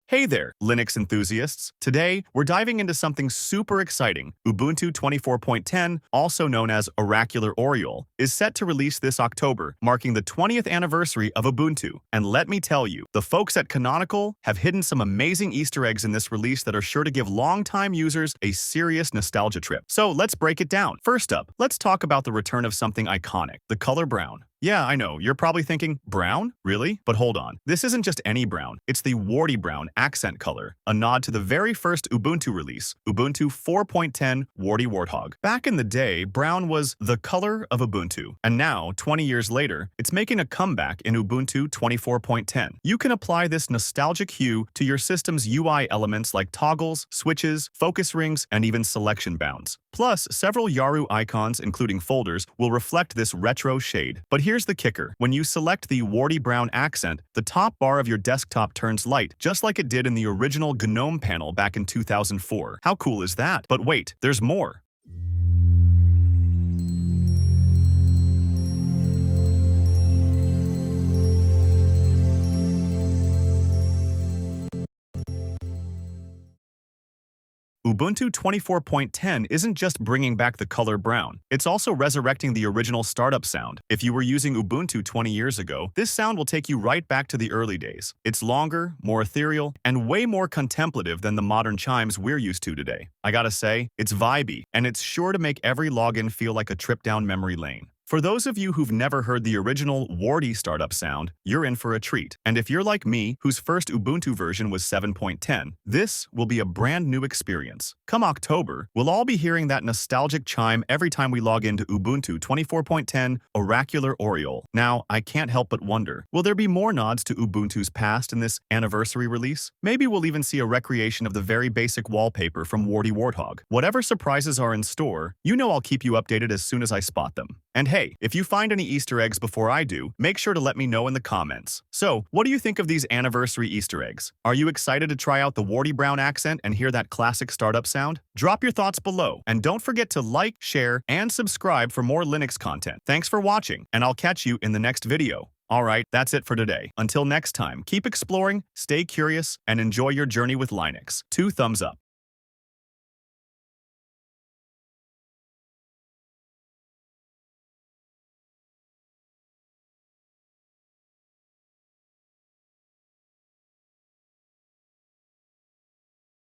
Hey there, Linux enthusiasts. Today, we're diving into something super exciting. Ubuntu 24.10, also known as Oracular Oriole, is set to release this October, marking the 20th anniversary of Ubuntu. And let me tell you, the folks at Canonical have hidden some amazing Easter eggs in this release that are sure to give longtime users a serious nostalgia trip. So let's break it down. First up, let's talk about the return of something iconic, the color brown. Yeah, I know, you're probably thinking, brown? Really? But hold on, this isn't just any brown, it's the Warty Brown accent color, a nod to the very first Ubuntu release, Ubuntu 4.10 Warty Warthog. Back in the day, brown was the color of Ubuntu, and now, 20 years later, it's making a comeback in Ubuntu 24.10. You can apply this nostalgic hue to your system's UI elements like toggles, switches, focus rings, and even selection bounds. Plus, several Yaru icons, including folders, will reflect this retro shade. But here's the kicker. When you select the Warty Brown accent, the top bar of your desktop turns light, just like it did in the original GNOME panel back in 2004. How cool is that? But wait, there's more. Ubuntu 24.10 isn't just bringing back the color brown, it's also resurrecting the original startup sound. If you were using Ubuntu 20 years ago, this sound will take you right back to the early days. It's longer, more ethereal, and way more contemplative than the modern chimes we're used to today. I gotta say, it's vibey, and it's sure to make every login feel like a trip down memory lane. For those of you who've never heard the original Warty startup sound, you're in for a treat. And if you're like me, whose first Ubuntu version was 7.10, this will be a brand new experience. Come October, we'll all be hearing that nostalgic chime every time we log into Ubuntu 24.10 Oracular Oriole. Now, I can't help but wonder, will there be more nods to Ubuntu's past in this anniversary release? Maybe we'll even see a recreation of the very basic wallpaper from Warty Warthog. Whatever surprises are in store, you know I'll keep you updated as soon as I spot them. And hey, if you find any Easter eggs before I do, make sure to let me know in the comments. So, what do you think of these anniversary Easter eggs? Are you excited to try out the Warty Brown accent and hear that classic startup sound? Drop your thoughts below, and don't forget to like, share, and subscribe for more Linux content. Thanks for watching, and I'll catch you in the next video. Alright, that's it for today. Until next time, keep exploring, stay curious, and enjoy your journey with Linux. 2 thumbs up.